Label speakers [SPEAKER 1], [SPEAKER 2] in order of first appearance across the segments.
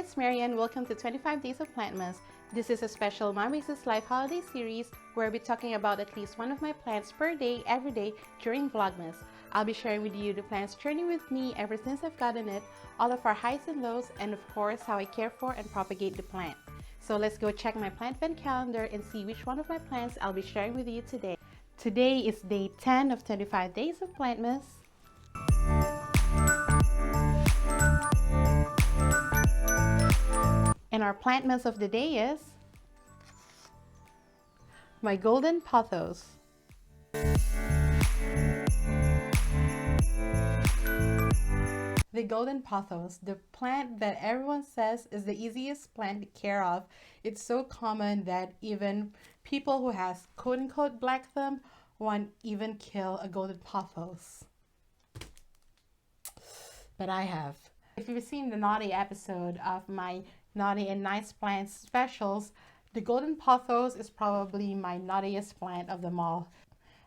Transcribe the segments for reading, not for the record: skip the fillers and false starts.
[SPEAKER 1] it's Marian. Welcome to 25 Days of Plantmas. This is a special My Racist Life holiday series where I'll be talking about at least one of my plants per day, every day during Vlogmas. I'll be sharing with you the plant's journey with me ever since I've gotten it, all of our highs and lows, and of course how I care for and propagate the plant. So let's go check my plant event calendar and see which one of my plants I'll be sharing with you today. Today is day 10 of 25 Days of Plantmas. And our plantmas of the day is my golden pothos. The golden pothos, the plant that everyone says is the easiest plant to care of. It's so common that even people who has quote-unquote black thumb won't even kill a golden pothos. But I have. If you've seen the naughty episode of my Naughty and Nice Plants specials, the golden pothos is probably my naughtiest plant of them all.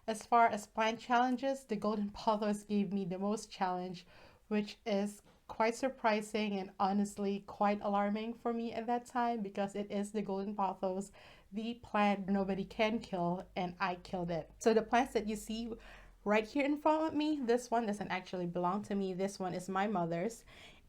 [SPEAKER 1] As far as plant challenges, the golden pothos gave me the most challenge, which is quite surprising and honestly quite alarming for me at that time because it is the golden pothos, the plant nobody can kill, and I killed it. So the plants that you see right here in front of me, this one doesn't actually belong to me. This one is my mother's.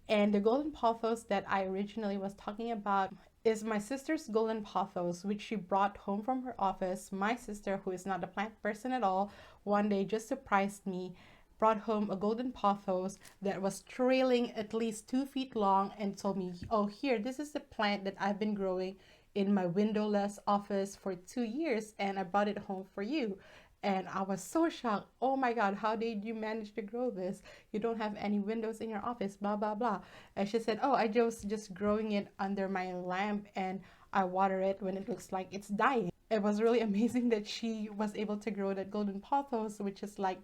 [SPEAKER 1] And the golden pothos that I originally was talking about is my sister's golden pothos, which she brought home from her office. My sister, who is not a plant person at all, one day just surprised me, brought home a golden pothos that was trailing at least 2 feet long and told me, oh, here, this is the plant that I've been growing in my windowless office for 2 years and I brought it home for you. And I was so shocked. Oh my God, how did you manage to grow this? You don't have any windows in your office, blah, blah, blah. And she said, oh, I just growing it under my lamp and I water it when it looks like it's dying. It was really amazing that she was able to grow that golden pothos, which is like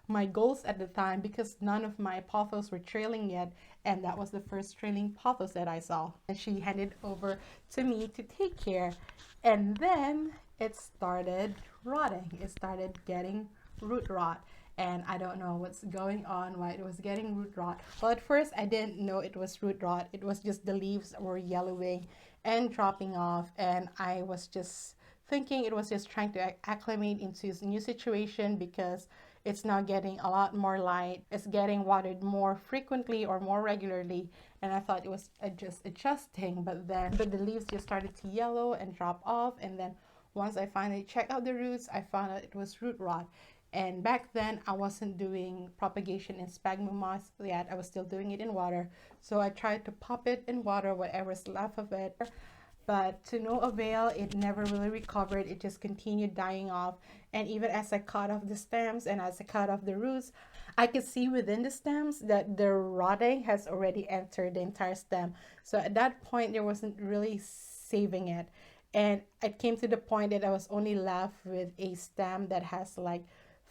[SPEAKER 1] my goals at the time because none of my pothos were trailing yet. And that was the first trailing pothos that I saw. And she handed over to me to take care. And then it started rotting. It started getting root rot, and I don't know what's going on, why it was getting root rot. Well, at first I didn't know it was root rot. It was just the leaves were yellowing and dropping off, and I was just thinking it was just trying to acclimate into its new situation because it's now getting a lot more light. It's getting watered more frequently or more regularly, and I thought it was just adjusting, but the leaves just started to yellow and drop off. And then once I finally checked out the roots, I found out it was root rot. And back then, I wasn't doing propagation in sphagnum moss yet. I was still doing it in water. So I tried to pop it in water, whatever's left of it. But to no avail, it never really recovered. It just continued dying off. And even as I cut off the stems and as I cut off the roots, I could see within the stems that the rotting has already entered the entire stem. So at that point, there wasn't really saving it. And it came to the point that I was only left with a stem that has like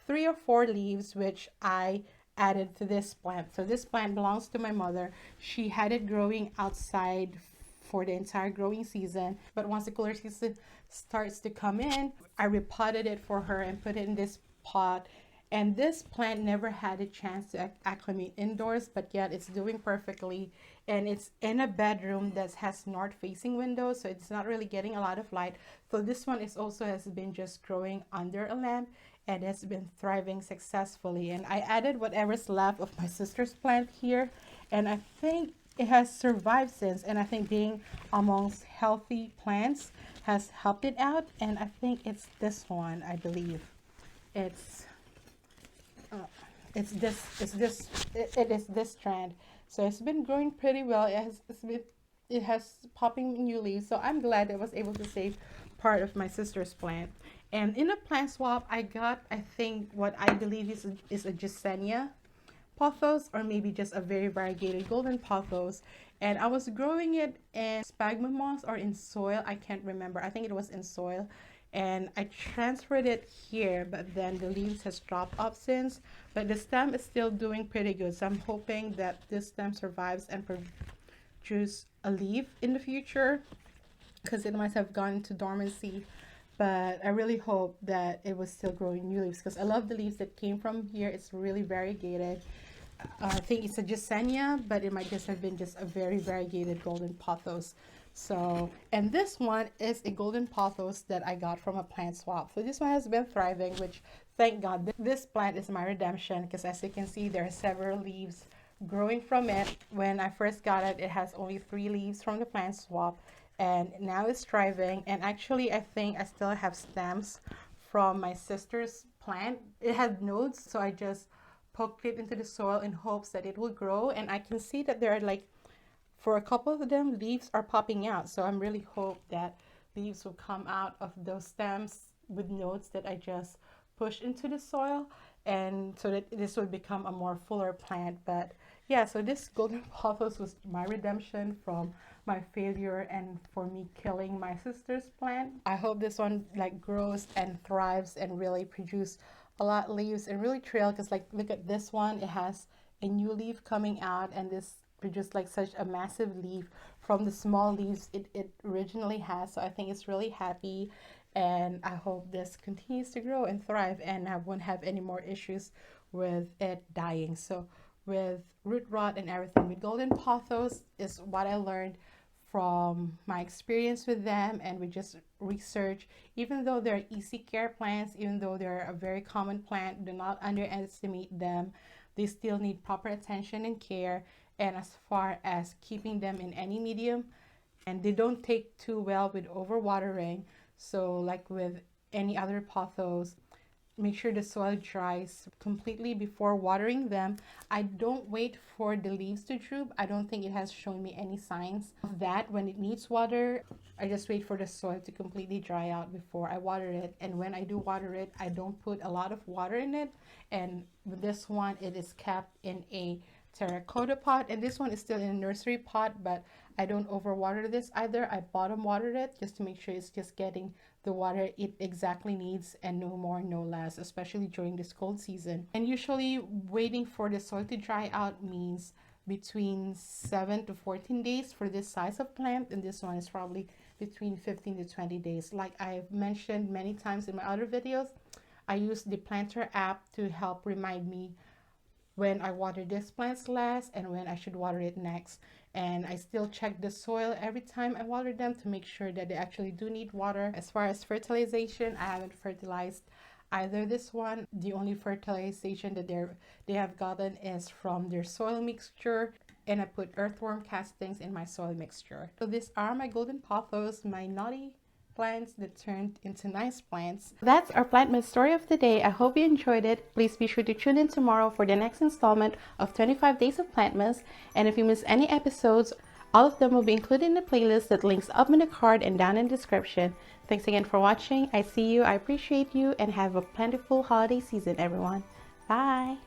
[SPEAKER 1] 3 or 4 leaves, which I added to this plant. So this plant belongs to my mother. She had it growing outside for the entire growing season. But once the cooler season starts to come in, I repotted it for her and put it in this pot. And this plant never had a chance to acclimate indoors, but yet it's doing perfectly. And it's in a bedroom that has north-facing windows, so it's not really getting a lot of light. So this one is also has been just growing under a lamp and has been thriving successfully. And I added whatever's left of my sister's plant here, and I think it has survived since. And I think being amongst healthy plants has helped it out. And I think it's this one, I believe. It is this strand. So it's been growing pretty well. It has popping new leaves. So I'm glad I was able to save part of my sister's plant. And in a plant swap, I got, I think, what I believe is a Gisenia pothos, or maybe just a very variegated golden pothos. And I was growing it in sphagnum moss or in soil. I can't remember. I think it was in soil. And I transferred it here, but then the leaves has dropped off since, but the stem is still doing pretty good. So I'm hoping that this stem survives and produce a leaf in the future because it might have gone into dormancy. But I really hope that it was still growing new leaves because I love the leaves that came from here. It's really variegated. I think it's a Gisenia, but it might just have been just a very variegated golden pothos. So, and this one is a golden pothos that I got from a plant swap. So this one has been thriving, which thank God. This plant is my redemption because as you can see, there are several leaves growing from it. When I first got it, it has only 3 leaves from the plant swap, and now it's thriving. And actually, I think I still have stems from my sister's plant. It had nodes, so I just poked it into the soil in hopes that it will grow, and I can see that there are like, for a couple of them, leaves are popping out. So I'm really hope that leaves will come out of those stems with nodes that I just push into the soil, and so that this will become a more fuller plant. But yeah, so this golden pothos was my redemption from my failure and for me killing my sister's plant. I hope this one like grows and thrives and really produce a lot of leaves and really trail, because like look at this one, it has a new leaf coming out, and this produced like such a massive leaf from the small leaves it originally has. So I think it's really happy, and I hope this continues to grow and thrive, and I won't have any more issues with it dying. So with root rot and everything with golden pothos is what I learned from my experience with them and with just research. Even though they're easy care plants, even though they're a very common plant, do not underestimate them. They still need proper attention and care, and as far as keeping them in any medium, and they don't take too well with overwatering. So like with any other pothos, make sure the soil dries completely before watering them. I don't wait for the leaves to droop. I don't think it has shown me any signs of that when it needs water. I just wait for the soil to completely dry out before I water it. And when I do water it, I don't put a lot of water in it. And with this one, it is kept in a terracotta pot, and this one is still in a nursery pot, but I don't overwater this either. I bottom watered it just to make sure it's just getting the water it exactly needs and no more, no less, especially during this cold season. And usually waiting for the soil to dry out means between 7 to 14 days for this size of plant, and this one is probably between 15 to 20 days. Like I've mentioned many times in my other videos, I use the planter app to help remind me when I water this plants last and when I should water it next. And I still check the soil every time I water them to make sure that they actually do need water. As far as fertilization, I haven't fertilized either this one. The only fertilization that they have gotten is from their soil mixture, and I put earthworm castings in my soil mixture. So these are my golden pothos, my naughty plants that turned into nice plants. That's our Plantmas story of the day. I hope you enjoyed it. Please be sure to tune in tomorrow for the next installment of 25 Days of Plantmas. And if you miss any episodes, all of them will be included in the playlist that links up in the card and down in the description. Thanks again for watching. I see you, I appreciate you, and have a plentiful holiday season, everyone. Bye!